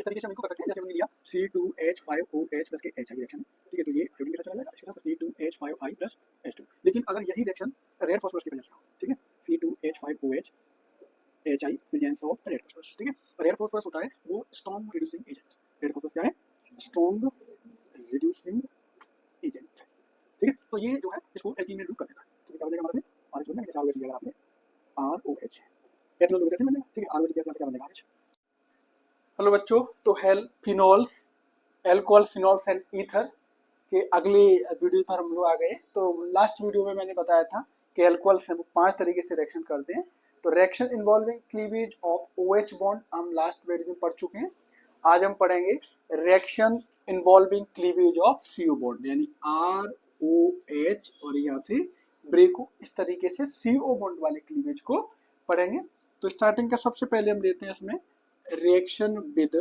इस तरीके से हम इनको कर सकते हैं। जैसे हमने लिया C2H5OH प्लस के H रिएक्शन, ठीक है, तो ये आयोडीन के साथ चला जाएगा, इसके साथ C2H5I प्लस H2। लेकिन अगर यही रिएक्शन रेड फॉस्फोरस की प्रेजेंस में हो, ठीक है, C2H5OH HI presence of red phosphorus, ठीक है, रेड फॉस्फोरस होता है वो strong reducing agent. Red phosphorus क्या है? स्ट्रॉन्ग रिड्यूसिंग एजेंट, ठीक है। तो ये जो है इसको एल्कीन में ग्रुप कर देता है, तो क्या बनेगा हमारे में RH बनेगा। जैसे ROH लिया अगर आपने ROH एथनॉल लोग कहते हैं, ठीक है, ROH गैस क्या बनेगा? RH। हेलो बच्चों, तो hello phenols, alcohol, phenols and ether के अगले वीडियो पर हम लोग आ गए। तो लास्ट वीडियो में मैंने बताया था कि एल्कोहल से हम 5 तरीके से रिएक्शन करते हैं। तो reaction involving cleavage of OH bond हम लास्ट वीडियो में पढ़ चुके हैं। आज हम पढ़ेंगे reaction involving cleavage of CO bond, यानी ROH और यहाँ से ब्रेको, इस तरीके से CO बॉन्ड वाले क्लीवेज को पढ़ेंगे। तो स्टार्टिंग का सबसे पहले हम लेते हैं इसमें reaction with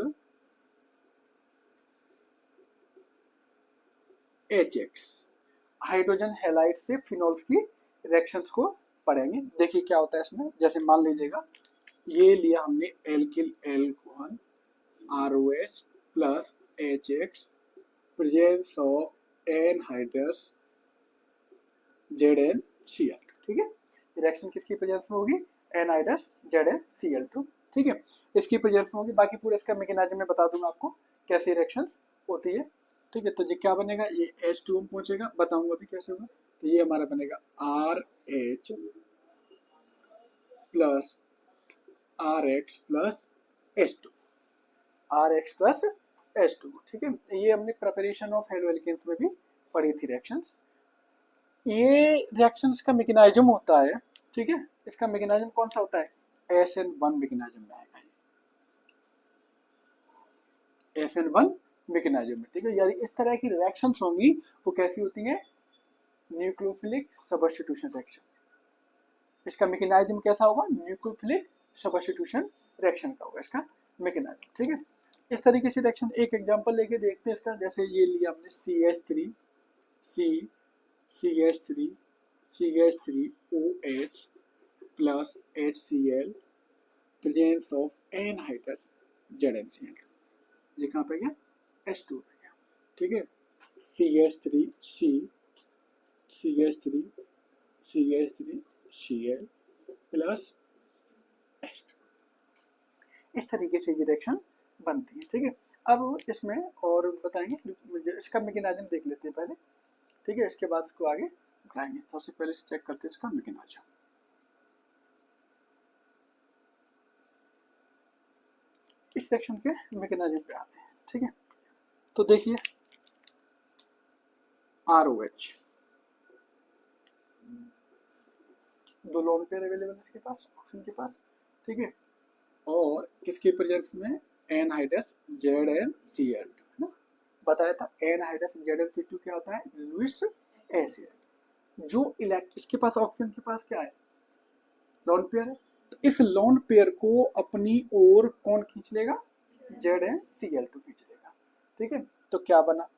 HX, hydrogen halide से फिनॉल्स की रिएक्शंस को पढ़ेंगे। देखिए क्या होता है इसमें। जैसे मान लीजिएगा ये लिया हमने alkyl alcohol ROH plus HX presence of anhydrous ZnCl, ठीक है। रिएक्शन किसकी प्रेजेंस में होगी? एनहाइड्रस ZnCl2, ठीक है, इसकी प्रेजेंस में होगी। बाकी पूरा इसका मैकेनिज्म में बता दूंगा आपको कैसी रिएक्शंस होती है, ठीक है। तो ये क्या बनेगा? ये H2O में पहुंचेगा, बताऊंगा अभी कैसे होगा। तो ये हमारा बनेगा RH plus RX plus H2, RX plus H2, ठीक है। ये हमने प्रिपरेशन ऑफ हेलोएल्केन्स में भी पढ़ी थी रिएक्शंस। ये रिएक्शंस का मैकेनिज्म होता है, ठीक है। इसका मैकेनिज्म कौन सा होता है? SN1 मैकेनिज्म में आएगा, SN1 मैकेनिज्म में, ठीक है। यानी इस तरह की रिएक्शंस होंगी वो कैसी होती हैं? Nucleophilic substitution reaction. इसका मैकेनिज्म कैसा होगा? न्यूक्लियोफिलिक सब्स्टिट्यूशन रिएक्शन का होगा इसका मैकेनिज्म, ठीक है। इस तरीके से रिएक्शन, एक एग्जांपल लेके देखते हैं इसका। जैसे ये लिया हमने CH3 CH3OH plus HCl presence of anhydrous ZnCl, ये कहाँ पे गया? H2 पे गया, ठीक है। CH3Cl प्लस H2, इस तरीके से ये रिएक्शन बनती है, ठीक है। अब इसमें और बताएंगे, इसका मैकेनिज्म देख लेते हैं पहले, ठीक है, इसके बाद इसको आगे बताएंगे। सबसे पहले चेक करते हैं इसका मैकेनिज्म। इस सेक्शन के मैकेनिज्म पे आते हैं, ठीक है। तो देखिए ROH, दो लोन पेयर अवेलेबल है इसके पास, ऑप्शन के पास, ठीक है। और किसके प्रेजेंस में? एनहाइड्रस ZnCl, है ना, बताया था। एनहाइड्रस ZnCl2 क्या होता है? Lewis acid. जो इसके पास ऑप्शन के पास क्या है? लोन पेयर है। तो इस लोन पेयर को अपनी ओर कौन खींच लेगा? ZnCl2 खींच लेगा, ठीक है। तो क्या बना?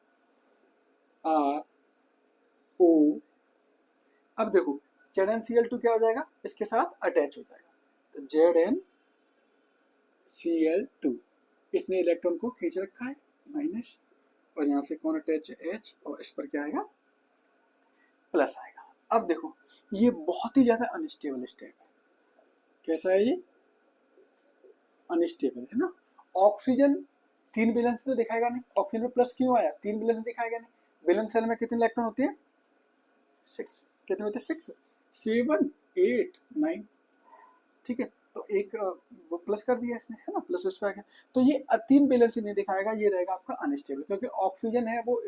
RO, अब देखो ZnCl2 क्या हो जाएगा? इसके साथ अटैच हो जाएगा, तो ZnCl2, इसने इलेक्ट्रॉन को खींच रखा है माइनस, और यहाँ से कौन अटैच है? H, और इस पर क्या आएगा? प्लस आएगा। अब देखो ये बहुत ही ज्यादा अनस्टेबल स्टेट है। कैसा है ये? अनस्टेबल है ना। ऑक्सीजन 3 वैलेंस तो दिखाएगा नहीं, ऑक्सीजन में प्लस क्यों आया? 3 वैलेंस दिखाएगा नहीं। वैलेंस सेल में कितने इलेक्ट्रॉन होते हैं? 6, कितने होते हैं? 6, 7, 8, 9, ठीक है। तो एक वो प्लस कर दिया इसने, है ना, प्लस इस पे आ गया। तो ये 3 वैलेंस नहीं दिखाएगा, ये रहेगा आपका अनस्टेबल, क्योंकि ऑक्सीजन है वो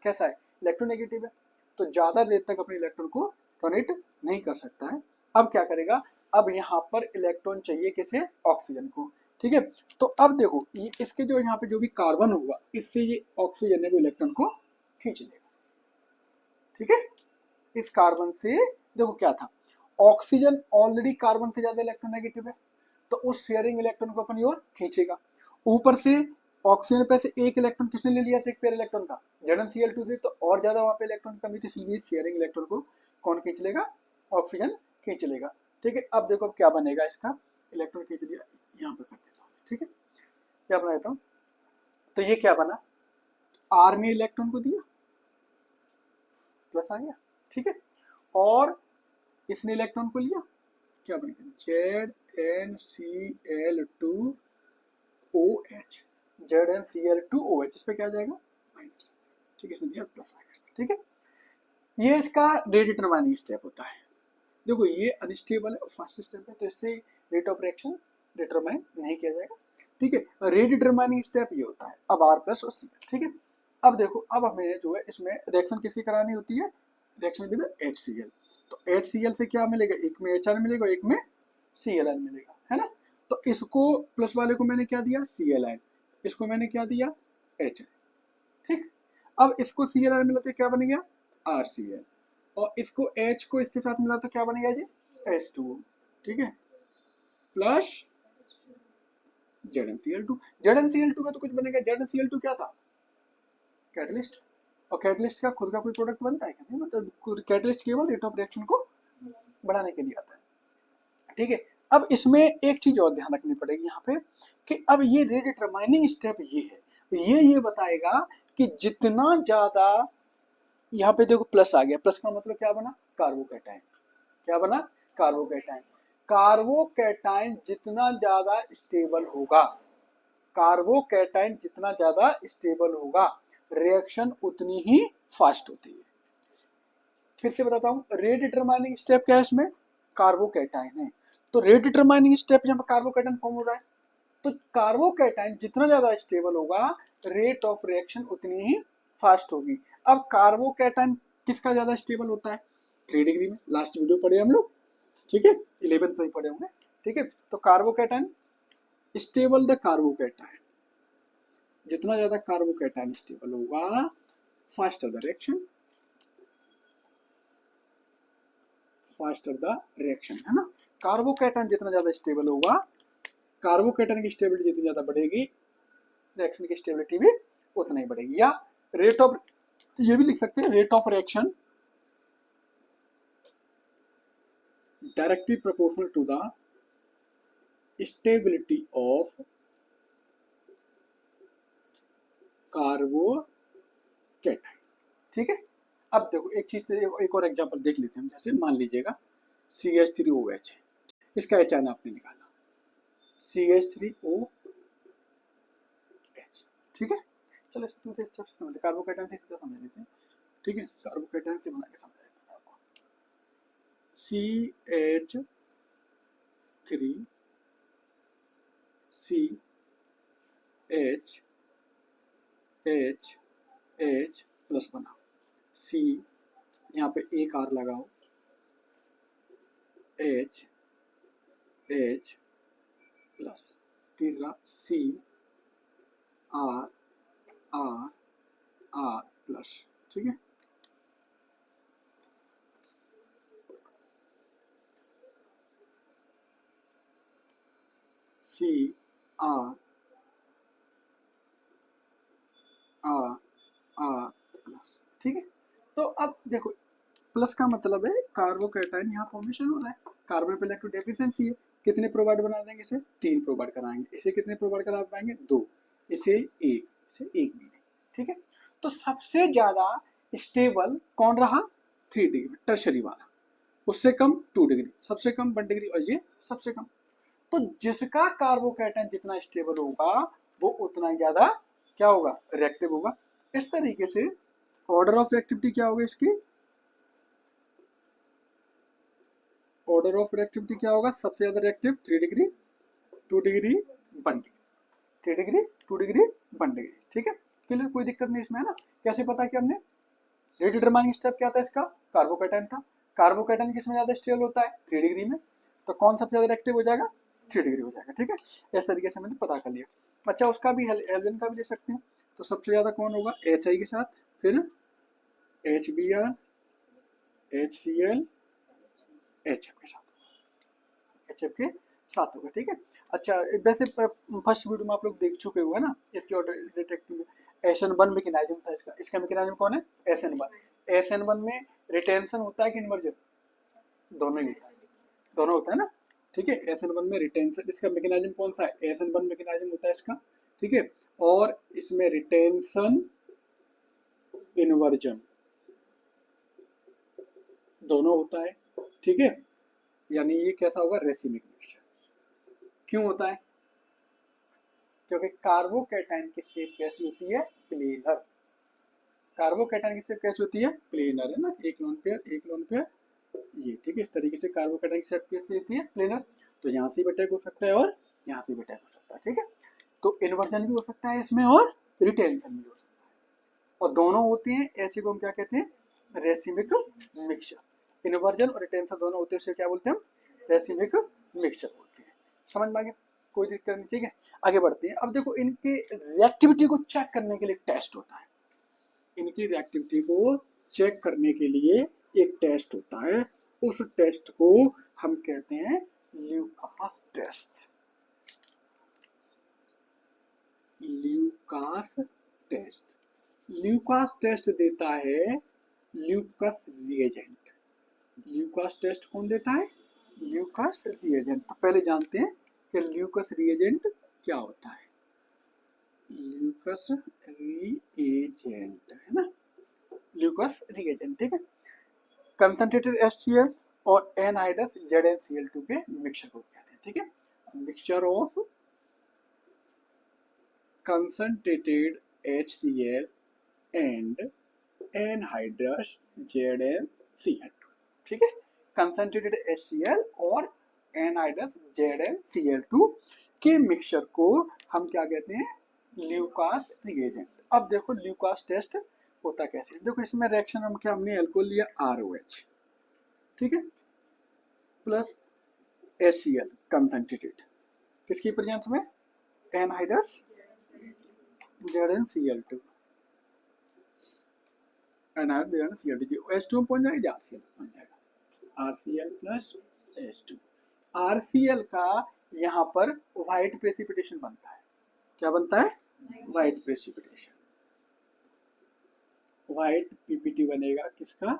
कैसा है? इलेक्ट्रोनेगेटिव है, तो ज्यादा देर तक अपने इलेक्ट्रॉन को डोनेट नहीं कर सकता है। अब क्या करेगा? अब यहाँ पर इलेक्ट्रॉन चाहिए किसे? ऑक्सीजन को, ठीक है। तो अब देखो ये इसके जो यहाँ पे जो भी कार्बन होगा, इससे ये ऑक्सीजन है वो इलेक्ट्रॉन को खींच लेगा, ठीक है। इस कार्बन से देखो क्या था, ऑक्सीजन ऑलरेडी कार्बन से ज्यादा इलेक्ट्रोनेगेटिव है, तो उस शेयरिंग इलेक्ट्रॉन को अपनी ओर खींचेगा। ऊपर से ऑक्सीजन पे से एक इलेक्ट्रॉन किसने ले लिया था? एक पेयर इलेक्ट्रॉन का, ZnCl2 से, तो और ज्यादा वहां पे इलेक्ट्रॉन कमी थी, इसलिए शेयरिंग इलेक्ट्रॉन को कौन खींच लेगा? ऑक्सीजन खींच लेगा, ठीक है। अब देखो अब क्या बनेगा इसका, इलेक्ट्रॉन खींच लिया, यहाँ पे कर देता हूँ, ठीक है, क्या बना देता हूँ, तो ये क्या बना, आर ने इलेक्ट्रॉन को दिया, प्लस आ गया, ठीक है, और इसने इलेक्ट्रॉन को लिया, क्या बनेगा, ZnCl2OH, ZnCl2OH, इस पे क्या आ जाएगा, माइनस, ठीक है, इसने दिया प्लस आ गया, ठीक है। ये इसका रेडिटरमाइनिंग स्टेप होता है। देखो ये अनस्टेबल है और फास्ट स्टेप है, तो इससे रेट ऑफ रिएक्शन डिटरमाइन नहीं किया जाएगा, ठीक है। रेडिटरमाइनिंग स्टेप ये होता है। अब R प्लस और Cl, ठीक है। अब देखो, अब हमें जो है इसमें रिएक्शन किसकी करानी होती है, रिएक्शन विद HCl। तो HCl से क्या मिलेगा, एक में HR मिलेगा, एक में Cl मिलेगा, है ना। तो इसको प्लस वाले को मैंने क्या दिया, Cl, इसको मैंने क्या दिया, H, ठीक। अब इसको Cl मिला तो क्या बन गया, RCl, और इसको H को इसके साथ मिला तो क्या बनेगा जी, H2O, ठीक है, प्लस ZnCl2। ZnCl2 का तो कुछ बनेगा, ZnCl2 क्या था, कैटलिस्ट, और कैटलिस्ट का खुद का कोई प्रोडक्ट बनता है क्या, नहीं, मतलब कैटलिस्ट केवल रेट ऑफ रिएक्शन को बढ़ाने के लिए आता है, ठीक है। अब इसमें एक चीज और ध्यान रखनी पड़ेगी यहाँ पे, कि अब ये रेडिटरमाइनिंग स्टेप ये है, ये बताएगा कि जितना ज्यादा, यहाँ पे देखो प्लस आ गया, प्लस का मतलब क्या बना, कार्बोकैटायन, क्या बना, कार्बोकैटायन। कार्बोकैटायन जितना ज्यादा स्टेबल होगा, कार्बोकैटायन जितना ज्यादा स्टेबल होगा, रिएक्शन उतनी ही फास्ट होती है। फिर से बताता हूँ, रेट डिटरमाइनिंग स्टेप क्या है इसमें, कार्बोकैटायन है, तो रेट डिटरमाइनिंग स्टेप जहाँ पर कार्बोकैटायन फॉर्म हो रहा है, तो कार्बोकैटायन जितना ज्यादा स्टेबल होगा, रेट ऑफ रिएक्शन उतनी ही फास्ट होगी। अब कार्बोकैटायन किसका ज्यादा स्टेबल होता है, 3 डिग्री में, लास्ट वीडियो पढ़े हम लोग, ठीक है, 11th में पढ़े होंगे, ठीक है। तो कार्बोकैटायन स्टेबल, द कार्बोकैटायन, जितना ज्यादा कार्बोकैटायन स्टेबल होगा, faster the reaction, faster the reaction, है ना। कार्बोकैटायन जितना ज्यादा स्टेबल होगा, कार्बोकैटायन की स्टेबिलिटी जितनी ज्यादा बढ़ेगी, रिएक्शन की स्टेबिलिटी भी उतना ही बढ़ेगी। या रेट ऑफ, ये भी लिख सकते हैं, rate of reaction directly proportional to the stability of carbocation, ठीक है। अब देखो एक चीज से एक और एग्जांपल देख लेते हैं हम, जैसे मान लीजिएगा CH3OH, इसका HN आपने निकाला, CH3OH, ठीक है। चलो दूसरे स्टेप से समझते, कार्बोकैटायन से समझ लेते हैं, ठीक है, कार्बोकैटायन से बना के समझाएगा आपको। CH3CH प्लस बना, C यहाँ पे एक R लगाओ, H प्लस, तीसरा CR प्लस, ठीक है। CR प्लस, ठीक है। तो अब देखो, प्लस का मतलब है कार्बोकैटायन यहाँ फॉर्मेशन हो रहा है, कार्बन पे इलेक्ट्रॉन डेफिशिएंसी है, कितने प्रोवाइड बना देंगे, इसे 3 प्रोवाइड कराएंगे, इसे कितने प्रोवाइड करा पाएंगे, 2, इसे 1, इसे 1 भी नहीं, ठीक है। तो सबसे ज्यादा स्टेबल कौन रहा, 3 डिग्री, टर्शरी वाला, उससे कम 2 डिग्री, सबसे कम 1 डिग्री, और ये सबसे कम। तो जिसका कार्बोकैटायन जितना स्टेबल होगा, वो उतना ही ज्यादा क्या होगा, रिएक्टिव होगा। इस तरीके से ऑर्डर ऑफ रिएक्टिविटी क्या होगा इसकी, ऑर्डर ऑफ रिएक्टिविटी क्या होगा, सबसे ज्यादा reactive 3 degree, 2 degree, 1 degree, 3 degree, 2 degree, 1 degree, ठीक है। क्लियर, कोई दिक्कत नहीं इसमें, है ना। कैसे पता कि हमने, रेट डिटरमाइनिंग स्टेप क्या था इसका, कार्बोकैटायन था, कार्बोकैटायन किसमें ज्यादा स्टेबल होता है, 3 डिग्री में, तो कौन सबसे ज्यादा रिएक्टिव हो जाएगा, 3 डिग्री हो जाएगा, ठीक है। इस तरीके से मैंने पता कर लिया। अच्छा, उसका भी हेलोजन का भी ले सकते हैं, तो सबसे ज्यादा कौन होगा, HI के साथ, फिर HBr, HCl, HF के साथ, HF के साथ होगा, ठीक है। अच्छा, वैसे फर्स्ट वीडियो में आप लोग देख चुके हुए ना, इसके ऑर्डर डिटेक्टिव SN1 मैकेनिज्म था इसका, इसका मैकेनिज्म कौन है, SN1 में रिटेंशन होता है कि इन्वर्जन, दोनों ही होता है, दोनों होता है ना, ठीक है। SN1 में रिटेंशन, इसका मैकेनिज्म कौन सा है, SN1 मैकेनिज्म होता है इसका, ठीक है। और इसमें रिटेंशन इन्वर्जन दोनों होता है, ठीक है। यानी ये कैसा होगा, रेसिमिक मिक्सचर। क्यों होता है, क्योंकि कार्बोकैटायन की शेप कैसी होती है, प्लेनर। कार्बोकैटायन की शेप कैसी होती है, प्लेनर, है ना, एक लोन पेयर एक लोन पेयर, ये ठीक है। इस तरीके से कार्बोकैटायन की शेप कैसी होती है, प्लेनर। तो यहाँ से भी अटैक हो सकता है और यहाँ से भी अटैक हो सकता है, ठीक है। तो इन्वर्जन भी हो सकता है इसमें और रिटेंशन भी हो सकता है, और दोनों होते हैं, ऐसे को हम क्या कहते हैं, रेसिमिक मिक्सचर। इन्वर्जन और रिटेंशन दोनों होते हैं, उसे क्या बोलते हैं, रेसिमिक मिक्सचर बोलते हैं। समझ में आ गया, कोई दिक्कत नहीं, ठीक है। आगे बढ़ते हैं। अब देखो इनके रिएक्टिविटी को चेक करने के लिए टेस्ट होता है, इनकी रिएक्टिविटी को चेक करने के लिए एक टेस्ट होता है, उस टेस्ट को हम कहते हैं Lucas test. Lucas test, Lucas test देता है ल्यूकस रिएजेंट। ल्यूकास टेस्ट कौन देता है, ल्यूकस रिएजेंट। तो पहले जानते हैं कि ल्यूकस रिएजेंट क्या होता है। ल्यूकस रिएजेंट, है ना, ल्यूकस रिएजेंट, ठीक है। कंसंट्रेटेड HCl और एनहाइड्रस ZnCl2 के मिक्सचर को कहते हैं, ठीक है। Mixture of concentrated HCl and anhydrous ZnCl2, ठीक है। कंसंट्रेटेड HCl और एनहाइड्रस ZnCl2 के मिक्सचर को हम क्या कहते हैं, ल्यूकास रिएजेंट। अब देखो ल्यूकास टेस्ट होता कैसे, देखो इसमें रिएक्शन हम क्या, हमने अल्कोहल लिया ROH, ठीक है, प्लस HCl कंसंट्रेटेड, किसकी प्रेजेंस में, anhydrous ZnCl2, anhydrous ZnCl2, H2 में पहुंच जाएगा, RCl पहुंच जाएगा, RCl प्लस H2। RCl का यहाँ पर व्हाइट प्रेसिपिटेशन बनता है, क्या बनता है, व्हाइट प्रेसिपिटेशन, व्हाइट पीपीटी बनेगा किसका,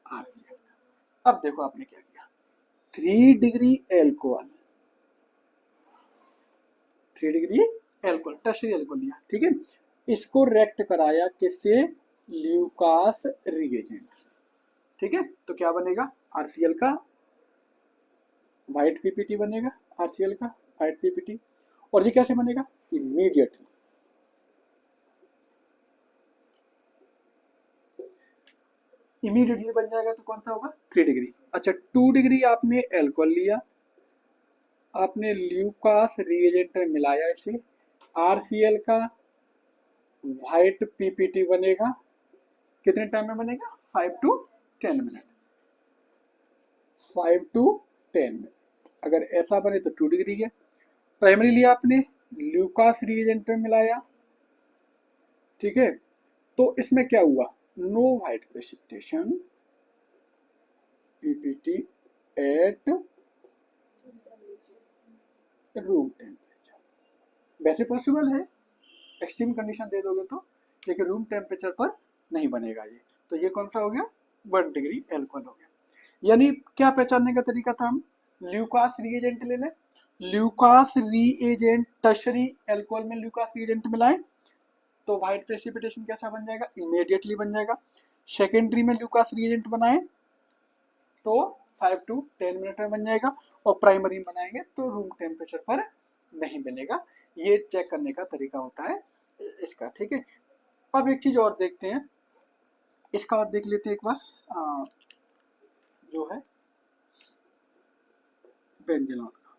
RCl का। अब देखो आपने क्या किया, 3 degree alcohol, 3 degree alcohol, tertiary alcohol लिया, ठीक है। इसको रेक्ट कराया किससे, ल्यूकास रिएजेंट, ठीक है। तो क्या बनेगा, RCl का व्हाइट पीपीटी बनेगा, RCl का व्हाइट पीपीटी। और ये कैसे बनेगा, इमीडिएटली, इमीडिएटली बन जाएगा। तो कौन सा होगा, 3 डिग्री। अच्छा 2 डिग्री आपने एल्कोहल लिया, आपने ल्यूकास रिएजेंट में मिलाया इसे, RCl का व्हाइट पीपीटी बनेगा, कितने टाइम में बनेगा, 5 to 10 मिनट, 5 to 10 मिनट। अगर ऐसा बने तो 2 डिग्री है। प्राइमरी लिया आपने, ल्यूकास रिएजेंट में मिलाया, ठीक है। तो इसमें क्या हुआ, no white precipitation, PPT at room temperature. वैसे पॉसिबल है, एक्सट्रीम कंडीशन दे दोगे तो, लेकिन रूम टेम्परेचर पर नहीं बनेगा ये। तो ये कौन सा हो गया, 1 डिग्री एल्कोहल हो गया। यानी क्या पहचानने का तरीका था, हम ल्यूकास रिएजेंट ले लें, ल्यूकास रिएजेंट टर्शरी एल्कोहल में ल्यूकास रिएजेंट मिलाएं तो व्हाइट प्रेसिपिटेशन कैसा बन जाएगा, इमीडिएटली बन जाएगा। सेकेंडरी में ल्यूकास रिएजेंट बनाएं तो 5 to 10 मिनट में बन जाएगा, और प्राइमरी में बनाएंगे तो रूम टेम्परेचर पर नहीं बनेगा। ये चेक करने का तरीका होता है इसका, ठीक है। अब एक चीज और देखते हैं, इसका और देख लेते हैं एक बार, जो है बेंजलॉन का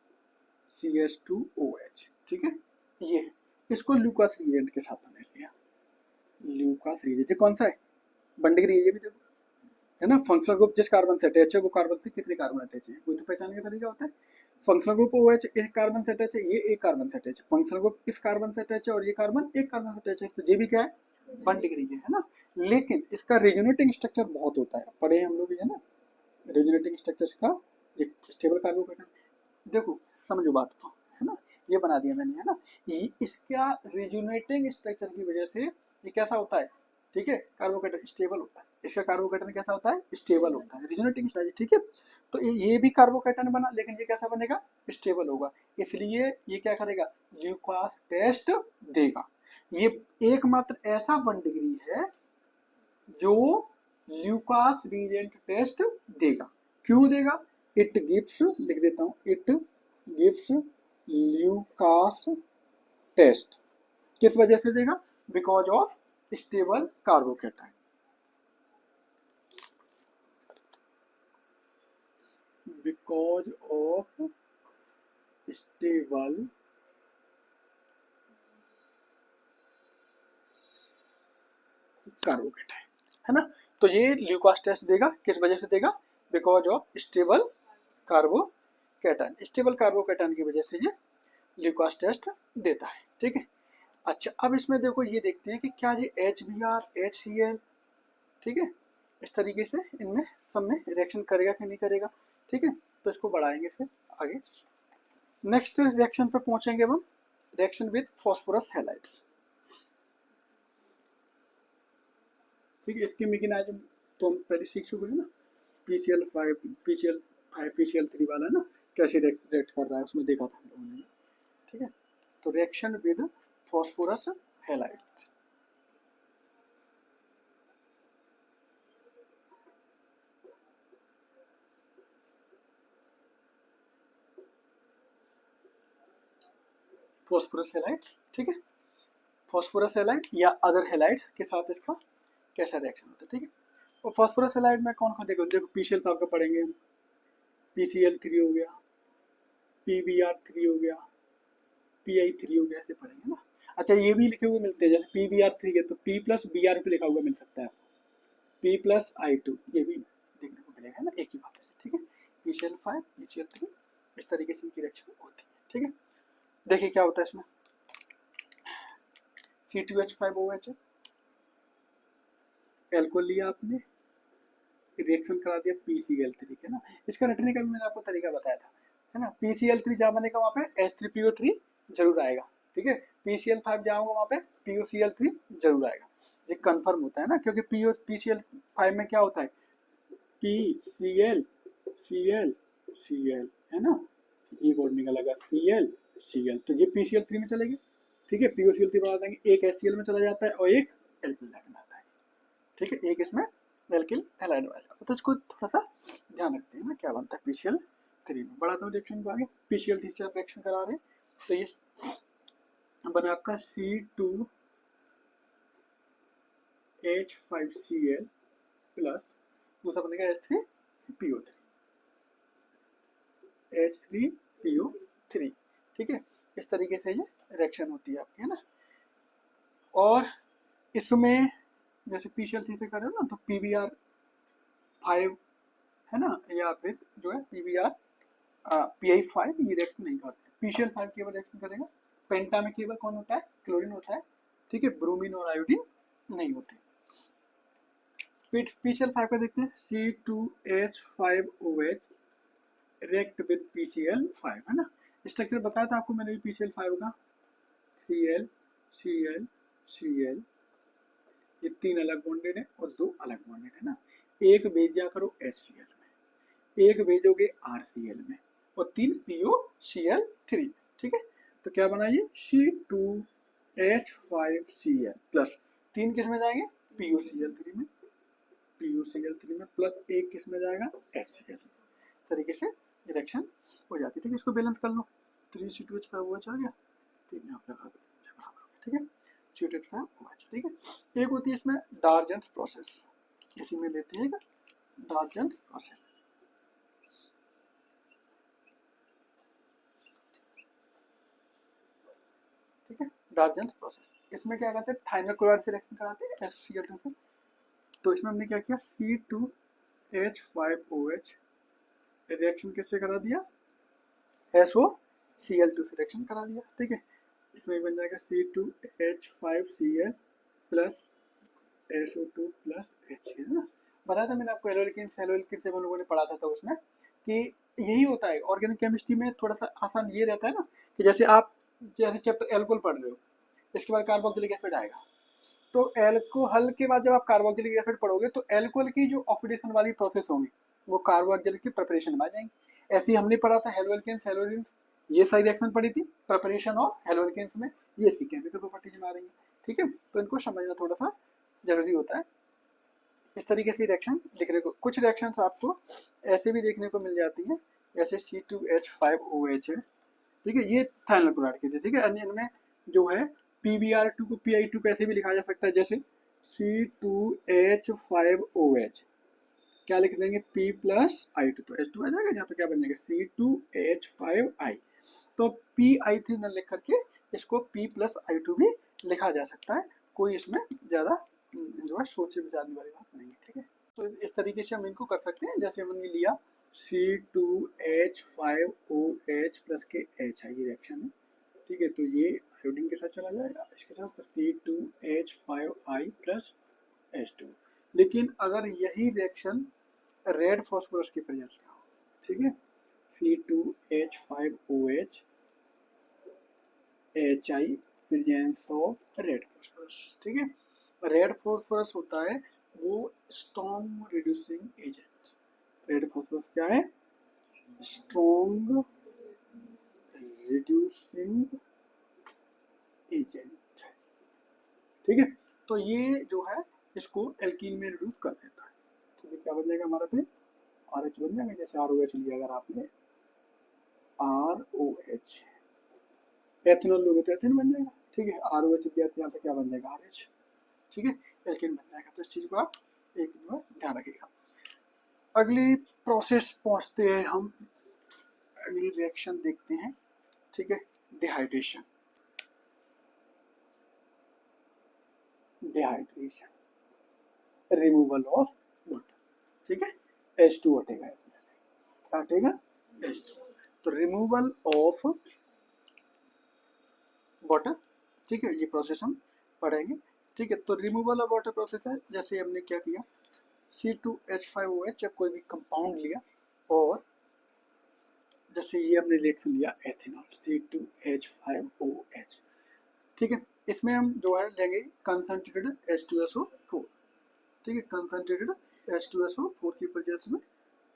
CH2OH, ठीक है। ये इसको ल्यूकास रिएजेंट के साथ हमने लिया, ल्यूकास रिएजेंट कौन सा है, 1 डिग्री, ये भी देखो, है ना। फंक्शनल ग्रुप जिस कार्बन से अटैच है वो कार्बन से कितने कार्बन अटैच है, कोई तो पहचानने का तरीका होता है। फंक्शनल ग्रुप OH एक कार्बन से अटैच है, ये एक कार्बन से अटैच है, फंक्शनल ग्रुप इस कार्बन से अटैच है और ये कार्बन एक कार्बन से अटैच है, तो ये भी क्या है, 1 डिग्री है ना। लेकिन इसका रेजोनेटिंग स्ट्रक्चर बहुत होता है, पढ़े हम लोग, है ना, रेजोनेटिंग स्ट्रक्चर का एक स्टेबल कार्बोकेटन। देखो समझो बात को, है ना, ये बना दिया मैंने, है ना। ये इसका रेजोनेटिंग स्ट्रक्चर की वजह से ये कैसा होता है, ठीक है, कार्बोकेटन स्टेबल होता है। इसका कार्बोकेटन कैसा होता है, स्टेबल होता है, रेजोनेटिंग स्ट्रक्चर, ठीक है। तो ये भी कार्बोकेटन बना, लेकिन ये कैसा बनेगा, स्टेबल होगा, इसलिए ये क्या करेगा, ल्यूकास टेस्ट देगा। ये एकमात्र ऐसा 1 डिग्री है जो ल्यूकास रीजेंट टेस्ट देगा। क्यों देगा? इट गिव्स, लिख देता हूं, इट गिव्स ल्यूकास टेस्ट। किस वजह से देगा? Because of stable carbocation. Because of stable carbocation, है ना। तो ये ल्यूकास टेस्ट देगा, किस वजह से देगा? Because of stable carbocation. Stable carbocation की वजह से ये ल्यूकास टेस्ट देता है, ठीक है। अच्छा, अब इसमें देखो ये देखते हैं कि क्या ये HBr, HCl, ठीक है, इस तरीके से इनमें सब में रिएक्शन करेगा कि नहीं करेगा, ठीक है। तो इसको बढ़ाएंगे फिर आगे। नेक्स्ट रिएक्शन पे पहुंचेंगे हम, रिएक्शन विद फॉस्फोरस हैलाइड्स, ठीक है। इसकी मैकेनिज्म तो हम पहले सीख चुके हैं ना, PCl5 PCl3 वाला ना, कैसे रिएक्ट कर रहा है उसमें देखा था हम लोगों ने, ठीक है। तो reaction with phosphorus halides, phosphorus halide, ठीक है। फॉस्फोरस हैलाइड या अदर हैलाइड्स के साथ इसका कैसा रिएक्शन होता है, ठीक है। और फॉस्फोरस हैलाइड में कौन कौन देखो PCl5 का पढ़ेंगे हम, PCl3 हो गया, PBr3 हो गया, PI3 हो गया, ऐसे पढ़ेंगे ना। अच्छा, ये भी लिखे हुए मिलते हैं, जैसे PBr3 है तो P प्लस Br पे लिखा हुआ मिल सकता है, P प्लस I2, ये भी देखने को मिलेगा, है ना, एक ही बात है, ठीक है। PCl5 PCl3 इस तरीके से इनकी रिएक्शन होती है, ठीक है। देखिए क्या होता है इसमें, C2H5OH एल्कोहल लिया आपने, रिएक्शन करा दिया PCl3 के ना। इसका रटने का भी मैंने आपको तरीका बताया था, है ना। PCl3 जहाँ बनेगा वहाँ पे H3PO3 जरूर आएगा, ठीक है। PCl5 जहाँ होगा वहाँ पे POCl3 जरूर आएगा। ये कंफर्म होता है ना, क्योंकि PCl5 में क्या होता है, PCl Cl Cl, है ना, ये बोर्ड निकलेगा Cl Cl, तो ये PCl3 में चलेगी, ठीक है। POCl3 बढ़ा देंगे, एक HCl में चला जाता है और एक एल्किल में आता है, ठीक है। एक इसमें एल्किल हैलाइड आ जाता है। तो इसको थोड़ा सा ध्यान रखते हैं ना, क्या बनता है PCl3 में। बढ़ाता हूँ रिएक्शन को आगे, PCl3 से आप रिएक्शन करा रहे हैं तो ये बना आपका C2H5Cl प्लस दूसरा बनेगा H3PO3, ठीक है। इस तरीके से ये रिएक्शन होती है आपकी, है ना। और इसमें जैसे PCl3 से कर रहे हो ना, तो PBr5, है ना, या फिर जो है PI5 ये रिएक्शन नहीं करते। PCl5 केवल रिएक्शन करेगा। पेंटा में केवल कौन होता है, क्लोरीन होता है, ठीक है। ब्रोमीन और आयोडीन नहीं होते। PCl5 का देखते हैं, C2H5OH रिएक्ट विद PCl5, है ना। स्ट्रक्चर बताया था आपको मैंने PCl5 का, Cl Cl Cl, ये 3 अलग बॉन्डेड है और 2 अलग बॉन्डेड है ना। एक भेज दिया करो HCl में, एक भेजोगे RCl में और 3 POCl3, ठीक है। तो क्या बना ये C2H5Cl प्लस 3 किस में जाएंगे, POCl3 में, POCl3 में प्लस एक किस में जाएगा, HCl में। तरीके से रिएक्शन हो जाती है, ठीक है। इसको बैलेंस कर लो, 3C2H5OH आ गया, 3 यहाँ पे लगा दो, ठीक है। C2H5OH, ठीक है। एक होती है इसमें डार्जेंस प्रोसेस, इसी में लेते हैं डार्जेंस प्रोसेस, ठीक है। डार्जेंस प्रोसेस, इसमें क्या कहते हैं, थाइमर क्लोराइड से रिएक्शन कराते हैं HCl2 से। तो इसमें हमने क्या किया, C2H5OH रिएक्शन किससे करा दिया, SOCl2 से रिएक्शन करा दिया, ठीक है। इसमें बन जाएगा C2H5Cl plus SO2 plus HCl, है ना। बताया था मैंने आपको एल्कोहलिन से हम लोगों ने पढ़ा था, तो उसमें कि यही होता है ऑर्गेनिक केमिस्ट्री में। थोड़ा सा आसान ये रहता है ना कि जैसे आप जैसे चैप्टर एल्कोहल पढ़ रहे हो, इसके बाद कार्बोक्सिलिक एसिड आएगा, तो एल्कोहल के बाद जब आप कार्बोक्सिलिक एसिड पढ़ोगे तो एल्कोहल की जो ऑक्सीडेशन वाली प्रोसेस होंगी वो कार्बोक्सिलिक की प्रिपरेशन में आ जाएंगी। ऐसे ही हमने पढ़ा था हेलोएल्केन्स, ये सारी रिएक्शन पढ़ी थी प्रिपरेशन ऑफ हेलोएल्केन्स में, ये इसकी केमिकल प्रॉपर्टीज में आ रही है। ठीक है, तो इनको समझना थोड़ा सा जरूरी होता है। इस तरीके से रिएक्शन देखने को, कुछ रिएक्शंस आपको ऐसे भी देखने को मिल जाती हैं, जैसे C2H5OH है। ठीक है, ये थाइनल क्लोराइड की थी। ठीक है, अन्य इनमें जो है PbR2 को Pi2 कैसे भी लिखा जा सकता है, जैसे C2H5OH क्या लिख देंगे P+I2, तो H2 आ जाएगा, यहाँ पे क्या बन जाएगा C2H5I। तो Pi3 न लिख करके इसको P+I2 भी लिखा जा सकता है, कोई इसमें ज़्यादा जो है सोचे विचारने वाली बात नहीं है। ठीक है, तो इस तरीके से हम इनको कर सकते हैं, जैसे हमने लिया C2H5OH प्लस के H है, ये रिएक्शन है। ठीक है, तो ये आयोडीन के साथ चला जाएगा, इसके साथ C2H5I प्लस H2। लेकिन अगर यही रिएक्शन रेड फॉस्फोरस की प्रेजेंस में हो, ठीक है, C2H5OH HI presence of red phosphorus. ठीक है, रेड फॉस्फोरस होता है वो strong reducing agent. Red phosphorus क्या है, स्ट्रॉन्ग रिड्यूसिंग एजेंट। ठीक है, तो ये जो है इसको एल्कीन में रिड्यूस कर देता है। ठीक है, क्या बन जाएगा हमारा पे RH बन जाएगा, जैसे ROH लिया अगर आपने ROH, एथेनॉल लोगे तो एथेन बन जाएगा। ठीक है, ROH दिया तो यहाँ पे क्या बन जाएगा RH। ठीक है, एल्केन बन जाएगा। तो इस चीज को आप एक बार ध्यान रखिएगा। अगली प्रोसेस पहुंचते हैं हम, अगली रिएक्शन देखते हैं। ठीक है, dehydration. Dehydration removal of water. ठीक है, H2 हटेगा, इसमें से क्या हटेगा H2। तो रिमूवल ऑफ वाटर। ठीक है, ये प्रोसेस हम पढ़ेंगे। ठीक है, तो रिमूवल ऑफ वाटर प्रोसेस है, जैसे हमने क्या किया C2H5OH जब कोई भी कंपाउंड लिया, और जैसे ये हमने रिएक्शन लिया एथेनॉल C2H5OH। ठीक है, इसमें हम जो है लेंगे कंसंट्रेटेड H2SO4। ठीक है, कंसंट्रेटेड H2SO4 की प्रेजेंस में।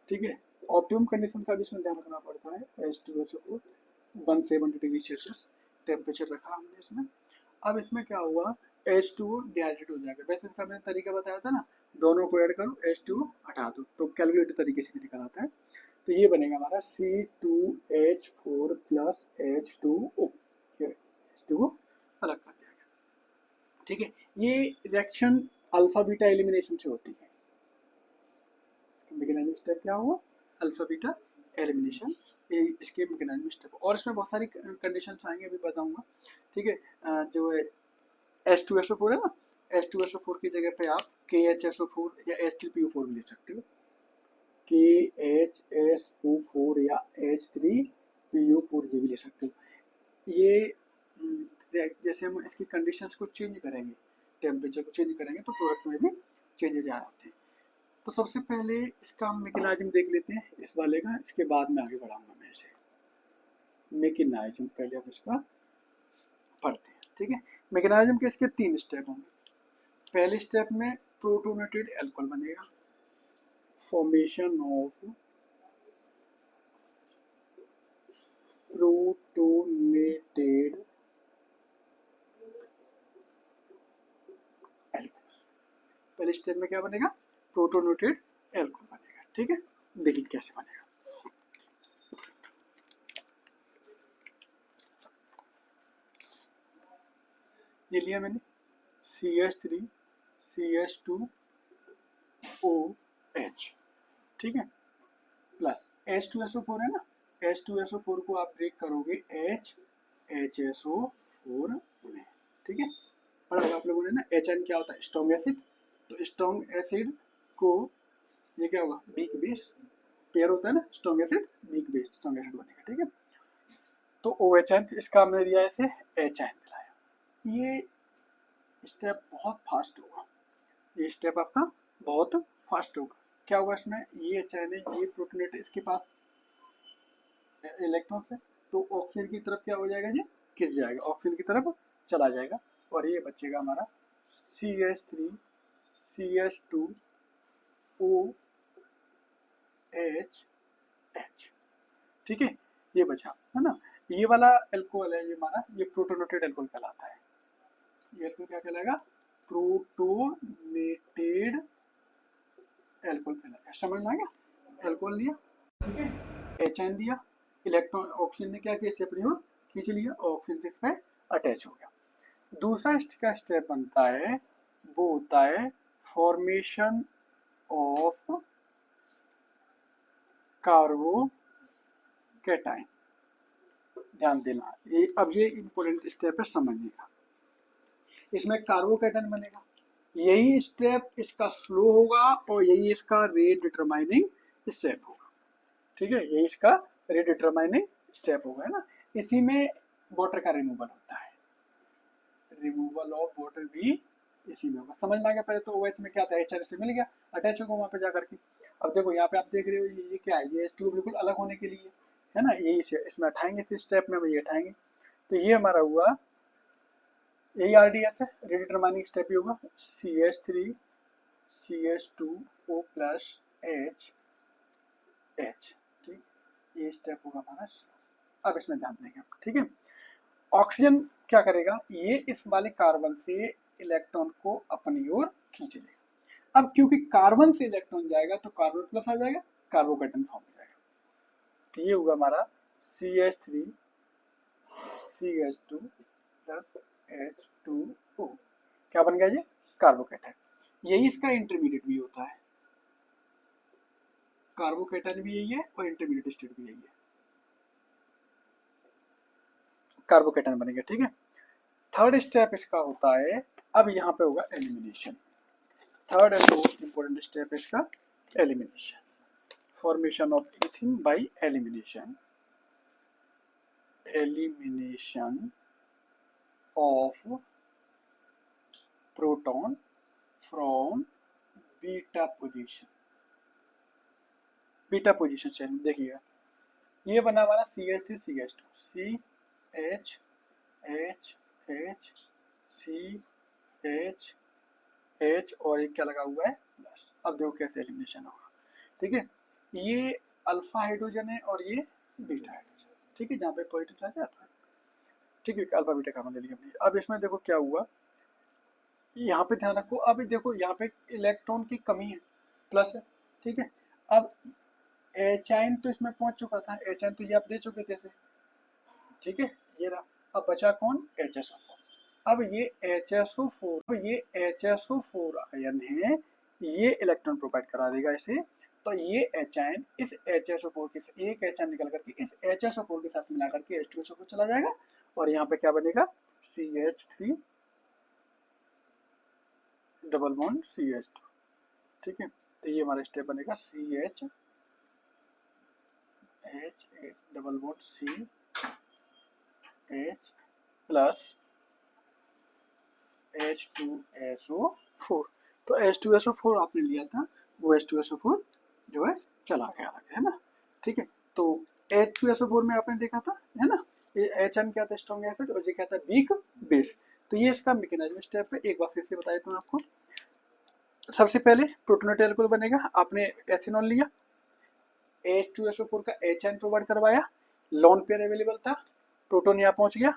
ठीक है, ऑप्टिमम कंडीशन का भी इसमें ध्यान रखना पड़ता है। H2SO4 170 डिग्री सेल्सियस टेम्परेचर रखा हमने इसमें। अब इसमें क्या हुआ, H2O डिहाइड्रेट हो जाएगा। वैसे इसका मैंने तरीका बताया था ना, दोनों को ऐड करो H2O हटा दो, तो कैलकुलेटेड तरीके से निकल आता है। तो ये बनेगा हमारा C2H4 प्लस H2O, H2O अलग कर दिया गया। ठीक है, ये रिएक्शन अल्फा बीटा एलिमिनेशन से होती है। मैकेनिज्म स्टेप क्या हुआ, अल्फा बीटा एलिमिनेशन, इसके मैकेनिज्म स्टेप। और इसमें बहुत सारी कंडीशंस आएंगे, अभी बताऊंगा। ठीक है, जो है H2SO4 है ना, H2SO4 की जगह पे आप KHSO4 या H3PO4 भी ले सकते हो। KHSO4 या H3PO4 ये भी ले सकते हो। ये जैसे हम इसकी कंडीशंस को चेंज करेंगे, टेम्परेचर को चेंज करेंगे, तो प्रोडक्ट में भी चेंजेज आ जाते हैं। तो सबसे पहले इसका हम मैकेनिज्म देख लेते हैं इस वाले का, इसके बाद में आगे बढ़ाऊंगा मैं इसे। मैकेनिज्म पहले हम इसका पढ़ते हैं। ठीक है, मैकेनिज्म के इसके 3 स्टेप होंगे। पहले स्टेप में प्रोटोनेटेड अल्कोहल बनेगा, फॉर्मेशन ऑफ प्रोटोनेटेड अल्कोहल। पहले स्टेप में क्या बनेगा, प्रोटोनेटेड अल्कोहल बनेगा। ठीक है, देखिए कैसे बनेगा। ये लिया मैंने CH3 CH2OH। ठीक है, प्लस H2SO4 है ना, H2SO4 को आप ब्रेक करोगे HHSO4 में। ठीक है, और अब आप लोगों ने ना HN क्या होता है, स्ट्रॉन्ग एसिड। तो स्ट्रॉन्ग एसिड को ये क्या होगा, वीक बेस पेयर होता है ना, strong acid weak base strong acid बनेगा। ठीक है, तो OHN इसका हमने दिया इसे HN दिलाया। ये स्टेप बहुत फास्ट होगा, ये स्टेप आपका बहुत फास्ट होगा। क्या होगा इसमें, ये चैन है, ये प्रोटोनेट, इसके पास इलेक्ट्रॉन्स है, तो ऑक्सीजन की तरफ क्या हो जाएगा, ये खिंच जाएगा, ऑक्सीजन की तरफ चला जाएगा, और ये बचेगा हमारा CH3 CH2OH। ठीक है, ये बचा है ना। ये वाला एल्कोहल है, ये हमारा ये प्रोटोनेटेड एल्कोहल कहलाता है। ये एल्कोहल क्या कहलाएगा? प्रोटोनेटेड एल्कोहल कहलाएगा। समझ में आ गया? एल्कोहल लिया, ठीक है, HN दिया, इलेक्ट्रॉन ऑक्सीजन ने क्या किया, इसे अपनी ओर खींच लिया, ऑक्सीजन से इस पे अटैच हो गया। दूसरा इसका स्टेप बनता है, वो होता है फॉर्मेशन ऑफ कार्बोकैटायन। ध्यान देना, ये इंपॉर्टेंट स्टेप है समझने का। इसमें कार्बोकैटायन बनेगा, यही स्टेप इसका स्लो होगा और यही इसका रेट डिटरमाइनिंग स्टेप होगा। ठीक है, यही इसका रेट डिटरमाइनिंग स्टेप होगा, है ना। इसी में वाटर का रिमूवल होता है, रिमूवल ऑफ वाटर भी इसी में होगा। समझ में आ गया? पहले तो OH में क्या था, HN से मिल गया, अटैच होगा वहां पे जाकर के। अब देखो यहाँ पे आप देख रहे हो ये क्या है, ये H2 बिल्कुल अलग होने के लिए, है ना, यही इसमें हटाएंगे, इस स्टेप में ये हटाएंगे। तो ये हमारा हुआ, यही RDS है, रिडिटरमाइनिंग स्टेप ही होगा, CH3 CH2O प्लस H। ठीक, ये स्टेप होगा हमारा। अब इसमें ध्यान देंगे, ठीक है। ऑक्सीजन क्या करेगा, ये इस वाले कार्बन से इलेक्ट्रॉन को अपनी ओर खींच लेगा। अब क्योंकि कार्बन से इलेक्ट्रॉन जाएगा तो कार्बन प्लस आ जाएगा, कार्बोकैटायन फॉर्म हो जाएगा। तो ये होगा हमारा CH3 CH2 प्लस H2O। क्या बन गया ये? कार्बोकैटायन। यही इसका इंटरमीडिएट भी होता है, कार्बोकैटायन भी यही है और इंटरमीडिएट स्टेट भी यही है, कार्बोकैटायन बनेगा, ठीक है। थर्ड स्टेप इसका होता है, अब यहाँ पे होगा elimination. Third and most important step इसका elimination, formation of ethene by elimination, elimination of proton from beta position. Beta position से देखिएगा, ये बना हमारा CH3 CH2, CH H H CH H और एक क्या लगा हुआ है प्लस। अब देखो कैसे एलिमिनेशन होगा, ठीक है। ये अल्फा हाइड्रोजन है और ये बीटा हाइड्रोजन, ठीक है, जहाँ पे पॉजिटिव चार्ज आता है, ठीक है, अल्फा बीटा कार्बन ले लिया हमने। अब इसमें देखो क्या हुआ, यहाँ पे ध्यान रखो, अब देखो यहाँ पे इलेक्ट्रॉन की कमी है, प्लस है, ठीक है। अब HN तो इसमें पहुंच चुका था, HN तो ये आप दे चुके थे इसे, ठीक है, ये रहा। अब बचा कौन? HSO4। अब ये HSO4 आयन है, ये इलेक्ट्रॉन प्रोवाइड करा देगा इसे। तो ये HN इस HSO4 के एक HN निकल करके इस HSO4 के साथ मिला करके H2SO4 चला जाएगा और यहाँ पे क्या बनेगा, CH3 डबल बॉन्ड CH2, ठीक है। तो ये हमारा स्टेप बनेगा CH double bond CH plus H2SO4। तो H2SO4 आपने लिया था, वो H2SO4 जो है चला गया, है ना, ठीक है। तो H2SO4 में आपने देखा था, है ना, ये HN क्या था, स्ट्रॉन्ग एसिड, और ये क्या था, वीक बेस। तो ये इसका मैकेनिज्म स्टेप है, एक बार फिर से बता देता हूँ आपको। सबसे पहले प्रोटोनेटेड एल्कोहल बनेगा, आपने एथेनॉल लिया, H2SO4 का HN प्रोवाइड करवाया, लॉन पेयर अवेलेबल था, प्रोटोन यहाँ पहुंच गया,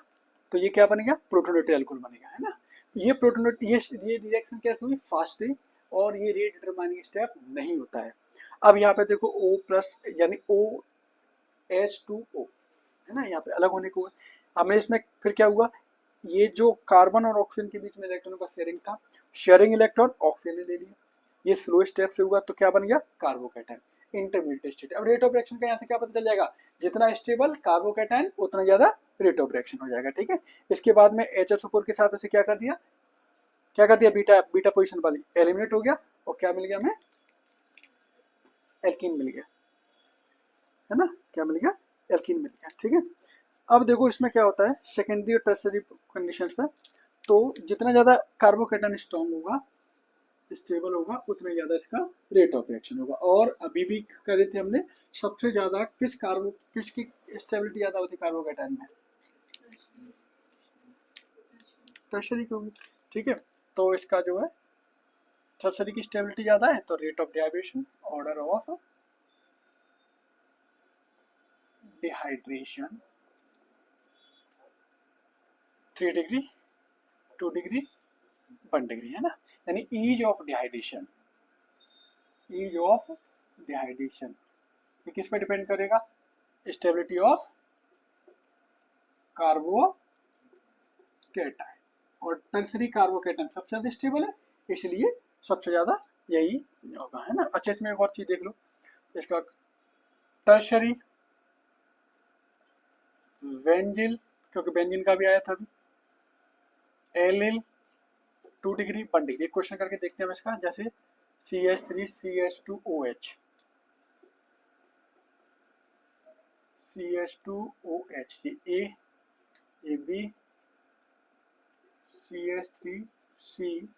तो ये क्या बन गया, प्रोटोनेटेड एल्कोहल बनेगा, है ना। ये प्रोटोनेट ये रिएक्शन कैसे हुई, फास्ट हुई और ये रेट डिटरमाइनिंग स्टेप नहीं होता है। अब यहाँ पे देखो O प्लस यानी OH2O, है ना, यहाँ पे अलग होने को है। हमें इसमें फिर क्या हुआ, ये जो कार्बन और ऑक्सीजन के बीच में इलेक्ट्रॉनों का शेयरिंग था, शेयरिंग इलेक्ट्रॉन ऑक्सीजन ने ले लिया, ये स्लो स्टेप से हुआ, तो क्या बन गया, कार्बोकैटायन, इंटरमीडिएट स्टेट। अब रेट ऑफ रिएक्शन का यहाँ से क्या पता चल जाएगा, जितना स्टेबल कार्बोकैटायन उतना ज्यादा रेट ऑफ रिएक्शन हो जाएगा, ठीक है। इसके बाद में HSO4 के साथ उसे क्या कर दिया, बीटा बीटा पोजीशन वाली एलिमिनेट हो गया और क्या मिल गया हमें, एल्कीन मिल गया, है ना, क्या मिल गया, एल्कीन मिल गया, ठीक है। अब देखो इसमें क्या होता है, सेकेंडरी और टर्सरी कंडीशंस पर, तो जितना ज्यादा कार्बोकैटायन स्ट्रॉन्ग होगा, स्टेबल होगा, उतना ज्यादा इसका रेट ऑफ रिएक्शन होगा। और अभी भी कर रहे थे हमने, सबसे ज्यादा किसकी स्टेबिलिटी ज्यादा होती है कार्बोकैटायन में, टर्सरी की होगी, ठीक है। तो इसका जो है टर्सरी की स्टेबिलिटी ज्यादा है, तो rate of dehydration, order of dehydration 3 degree, 2 degree, 1 degree, है ना। यानी ease of dehydration, ease of dehydration ये किस पे डिपेंड करेगा? स्टेबिलिटी ऑफ कार्बोकेटाइन, और टर्सरी कार्बोकेटाइन सबसे ज्यादा स्टेबल है, इसलिए सबसे ज्यादा यही होगा, है ना। अच्छा, इसमें एक और चीज देख लो, इसका टर्शरी बेंजिल, क्योंकि बेंजिन का भी आया था अभी, एलिल 2 डिग्री, 1 डिग्री। एक क्वेश्चन करके देखते हैं हम इसका, जैसे CH3CH2OH, CH2OH, ये B, CH3C,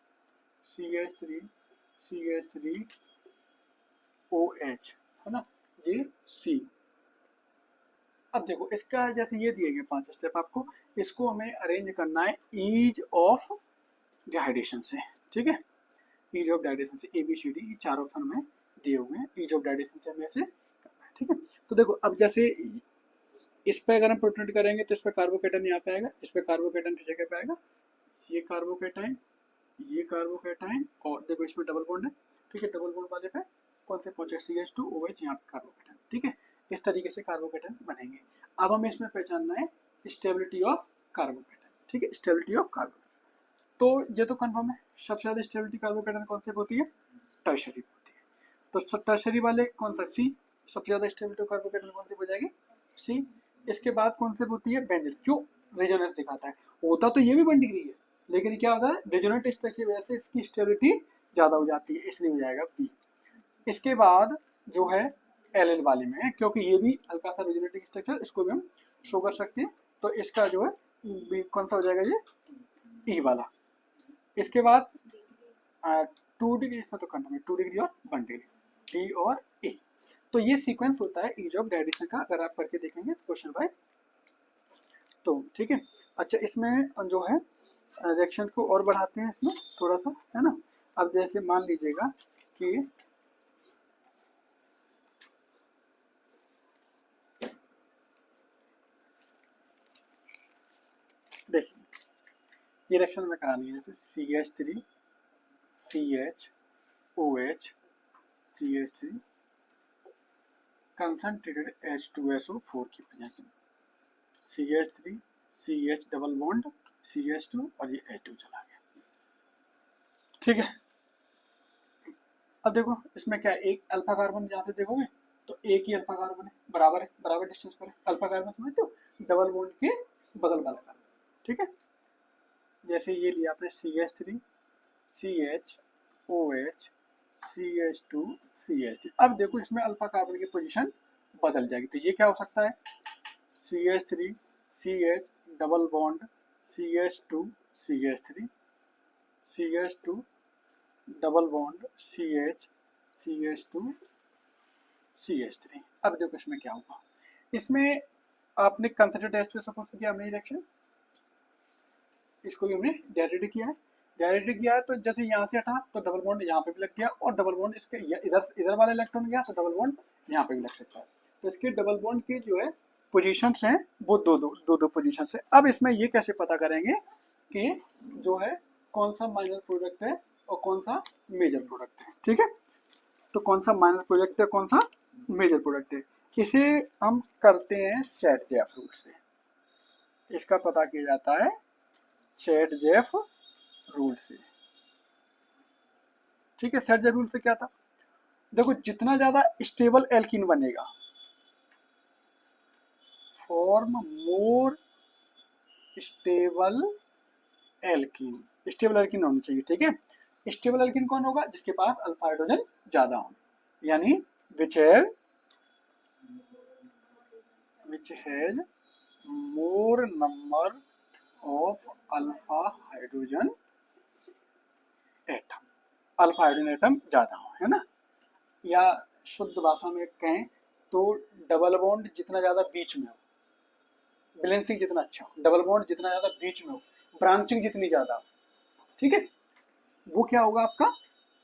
CH3OH, है ना, ये C। अब देखो इसका जैसे ये दिए गए 5 स्टेप आपको, इसको हमें अरेंज करना है ईज ऑफ डिहाइड्रेशन से, ठीक है। ईज ऑफ डिहाइड्रेशन से ABCD ये 4 ऑप्शन में दिए हुए हैं, ईज ऑफ डिहाइड्रेशन से हमें ऐसे करना है, ठीक है। तो देखो अब जैसे इस पे अगर हम प्रोटोनेट करेंगे तो इस पे कार्बोकेटाइन यहाँ पे आएगा, इस पे कार्बोकेटाइन की जगह पे आएगा ये कार्बोकेटाइन, ये कार्बोकेटाइन, और देखो इसमें डबल बॉन्ड है, ठीक है। डबल बॉन्ड वाले पे कौन से पहुंचे? CH2OH, यहाँ पे कार्बोकेटाइन, ठीक है। इस तरीके से कार्बोकेटाइन बनेंगे। अब हमें इसमें पहचानना है स्टेबिलिटी ऑफ कार्बोकेटाइन, ठीक है, स्टेबिलिटी ऑफ कार्बोकेटाइन। तो ये तो कंफर्म है, सबसे ज्यादा स्टेबिलिटी कार्बोकेटाइन कौन से होती है? टर्शरी होती है। तो टर्शरी वाले कौन सा? C, सबसे ज्यादा स्टेबिलिटी कार्बोकेटाइन कौन सी हो जाएगी? C। इसके बाद कौन से होती है? बेंजिल, जो रेजोनेंस दिखाता है। होता तो ये भी 1 डिग्री है, लेकिन क्या होता है, रेजोनेंट स्ट्रक्चर की वजह से इसकी स्टेबिलिटी ज्यादा हो जाती है, इसलिए हो जाएगा B। इसके बाद जो है LL वाले में है, क्योंकि ये भी हल्का सा रेजोनेटिंग स्ट्रक्चर, इसको भी हम शो कर सकते हैं, तो इसका जो है कौन सा हो जाएगा? ये E वाला। इसके बाद 2 डिग्री, इसमें तो कंफर्म है 2 डिग्री और 1 डिग्री, D और A। तो ये सीक्वेंस होता है ईज ऑफ डायरेक्शन का, अगर आप करके देखेंगे क्वेश्चन बाय तो, ठीक है। अच्छा, इसमें जो है रिएक्शन को और बढ़ाते हैं इसमें थोड़ा सा, है ना। अब जैसे मान लीजिएगा कि देखिए ये रिएक्शन में करानी है, जैसे CH3 CHOH CH3 concentrated H2SO4 की प्रेजेंस में, CH3 CH double bond CH2 और ये H2 चला गया, ठीक है। अब देखो इसमें क्या है, एक अल्फा कार्बन जहाँ से देखोगे तो एक ही अल्फा कार्बन है, बराबर डिस्टेंस पर है। अल्फा कार्बन समझते हो, डबल बॉन्ड के बगल वाला कार्बन, ठीक है। जैसे ये लिया आपने CH3 CHOH CH2 CH3। अब देखो इसमें अल्फा कार्बन की पोजीशन बदल जाएगी, तो ये क्या हो सकता है? CH3 CH double bond CH2 CH3 CH2 double bond CH CH2 CH3। अब देखो इसमें क्या होगा, इसमें आपने कंसंट्रेटेड H2 सपोज किया हमने रिएक्शन, इसको भी हमने डायरेक्ट किया है, डायरेक्ट किया है, तो जैसे यहाँ से हटा तो डबल बॉन्ड यहाँ पे भी लग गया, और डबल बॉन्ड इसके इधर वाला इलेक्ट्रॉन गया तो डबल बॉन्ड यहाँ पे भी लग सकता है। तो इसके डबल बॉन्ड की जो है पोजीशंस हैं वो दो पोजीशंस है। अब इसमें ये कैसे पता करेंगे कि जो है कौन सा माइनर प्रोडक्ट है और कौन सा मेजर प्रोडक्ट है, ठीक है। तो कौन सा माइनर प्रोडक्ट है, कौन सा मेजर प्रोडक्ट है, इसे हम करते हैं सेट-जेफ रूल से। इसका पता किया जाता है सेट-जेफ रूल से, ठीक है। सेट-जेफ रूल से क्या था, देखो जितना ज्यादा स्टेबल एल्कीन बनेगा, form more stable alkene, stable alkene होनी चाहिए, ठीक है। स्टेबल एल्कीन कौन होगा? जिसके पास अल्फा हाइड्रोजन ज्यादा हो, यानी which has more number of alpha hydrogen atom, alpha hydrogen atom ज्यादा हो, है ना। या शुद्ध भाषा में कहें तो डबल बॉन्ड जितना ज्यादा बीच में हो, बैलेंसिंग जितना अच्छा हो, डबल बॉन्ड जितना ज्यादा बीच में हो, ब्रांचिंग जितनी ज्यादा हो, ठीक है, वो क्या होगा आपका?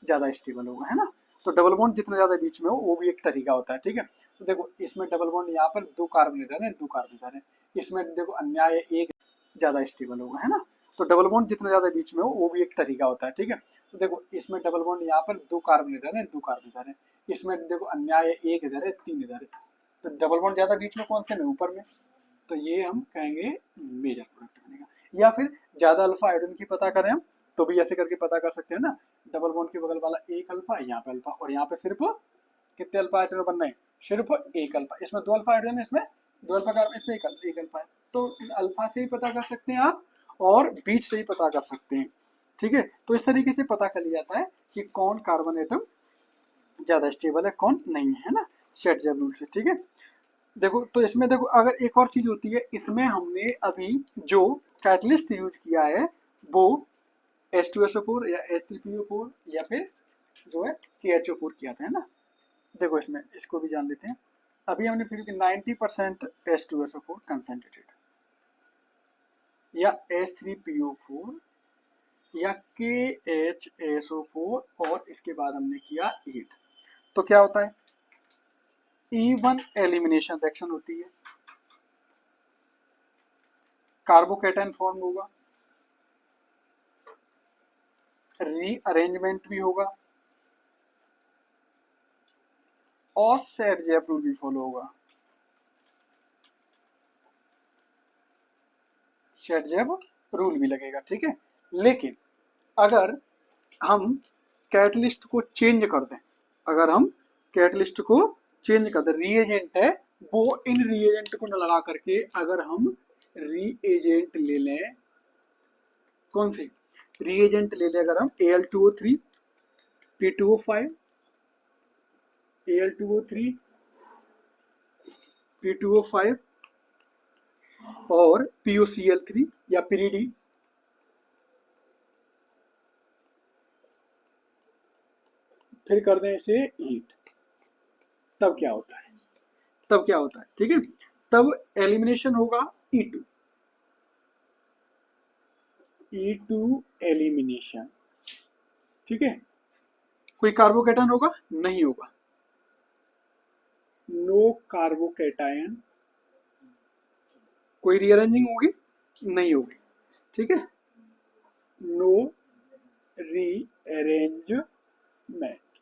ज्यादा स्टेबल होगा, है ना। तो डबल बॉन्ड जितना ज्यादा बीच में हो वो भी एक तरीका होता है, ठीक है। तो देखो इसमें डबल बॉन्ड यहाँ पर 2 कार्बन इधर है, 2 कार्बन इधर है, इसमें देखो अन्याय एक ज़्यादा स्टेबल होगा, है ना। तो डबल बॉन्ड जितना ज़्यादा बीच में हो वो भी एक तरीका होता है, ठीक है। तो देखो इसमें डबल बॉन्ड यहाँ पर 2 कार्बन इधर है, 2 कार्बन इधर है, इसमें देखो अन्याय है, 1 इधर है, 3 इधर है, तो डबल बॉन्ड ज़्यादा बीच में कौन से में, ऊपर में, तो ये हम कहेंगे मेजर प्रोडक्ट बनेगा। या फिर ज़्यादा अल्फा हाइड्रोजन की पता करें हम तो भी ऐसे करके पता कर सकते हैं ना, डबल बॉन्ड के बगल वाला एक अल्फा, यहाँ पे अल्फा, और यहाँ पे सिर्फ कितने अल्फा हाइड्रोजन बनना है, सिर्फ एक अल्फा, इसमें 2 अल्फा हाइड्रोजन है, इसमें 2 अल्फा कार्बन, इसमें एक अल्फा है, तो अल्फा से ही पता कर सकते हैं आप और बीच से ही पता कर सकते हैं, ठीक है। तो इस तरीके से पता कर लिया जाता है कि कौन कार्बन एटम ज्यादा स्टेबल है, कौन नहीं है ना, शेरजेव रूल से, ठीक है। देखो तो इसमें देखो अगर एक और चीज होती है, इसमें हमने अभी जो कैटलिस्ट यूज किया है वो H2SO4 या H3PO4 या फिर जो है KHO4 किया था, है ना। देखो इसमें इसको भी जान लेते हैं। अभी हमने फिर 90% H2SO4 कंसेंट्रेटेड या H3PO4 या KHSO4 और इसके बाद हमने किया हीट, तो क्या होता है, E1 एलिमिनेशन रिएक्शन होती है, कार्बोकेटाइन फॉर्म होगा, रीअरेंजमेंट भी होगा और शेरजेव रूल भी फॉलो होगा, शेरजेव रूल भी लगेगा, ठीक है। लेकिन अगर हम कैटलिस्ट को चेंज कर दें, अगर हम कैटलिस्ट को चेंज कर दें, रिएजेंट है वो, इन रिएजेंट को न लगा करके अगर हम रिएजेंट ले लें, कौन सी रिएजेंट ले लें, अगर हम Al2O3 P2O5 Al2O3 P2O5 और POCl3 या पिरीडी, फिर कर दें इसे हीट, तब क्या होता है, तब क्या होता है, ठीक है, तब एलिमिनेशन होगा E2, E2 एलिमिनेशन, ठीक है। कोई कार्बोकेटायन होगा, नहीं होगा, नो कार्बोकेटायन, कोई रीअरेंजिंग होगी, नहीं होगी, ठीक है, नो रीअरेंजमेंट,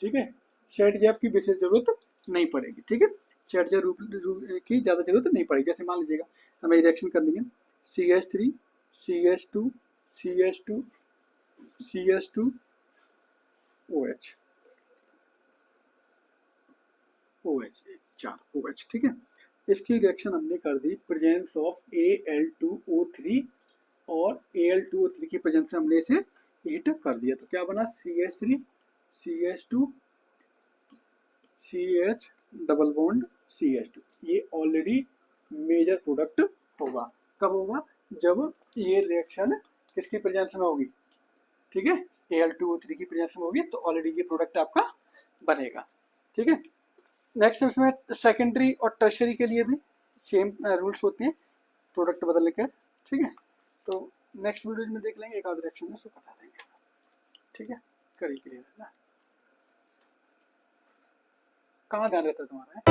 ठीक है। शेरजेव की विशेष जरूरत नहीं पड़ेगी, ठीक है, शेरजेव की ज्यादा जरूरत नहीं पड़ेगी। जैसे मान लीजिएगा हमें रिएक्शन करनी है CH3 CH2 CH2 CH2 OH OH 4 OH, ठीक है। इसकी रिएक्शन हमने कर दी प्रेजेंस ऑफ Al2O3 और Al2O3 की प्रेजेंस से हमने इसे हीट कर दिया, तो क्या बना CH3 CH2 CH double bond CH2, ये ऑलरेडी मेजर प्रोडक्ट होगा। कब होगा, जब ये रिएक्शन किसकी प्रेजेंस में होगी, ठीक है, Al2O3 की प्रेजेंस में होगी, तो ऑलरेडी ये प्रोडक्ट आपका बनेगा, ठीक है। नेक्स्ट इसमें सेकेंडरी और टर्शरी के लिए भी सेम रूल्स होते हैं, प्रोडक्ट बदलने के, ठीक है। तो नेक्स्ट वीडियो में देख लेंगे, एक आध रिएक्शन में उसको बता देंगे, ठीक है। करिए क्लियर है ना, कहाँ ध्यान रहता है तुम्हारा है?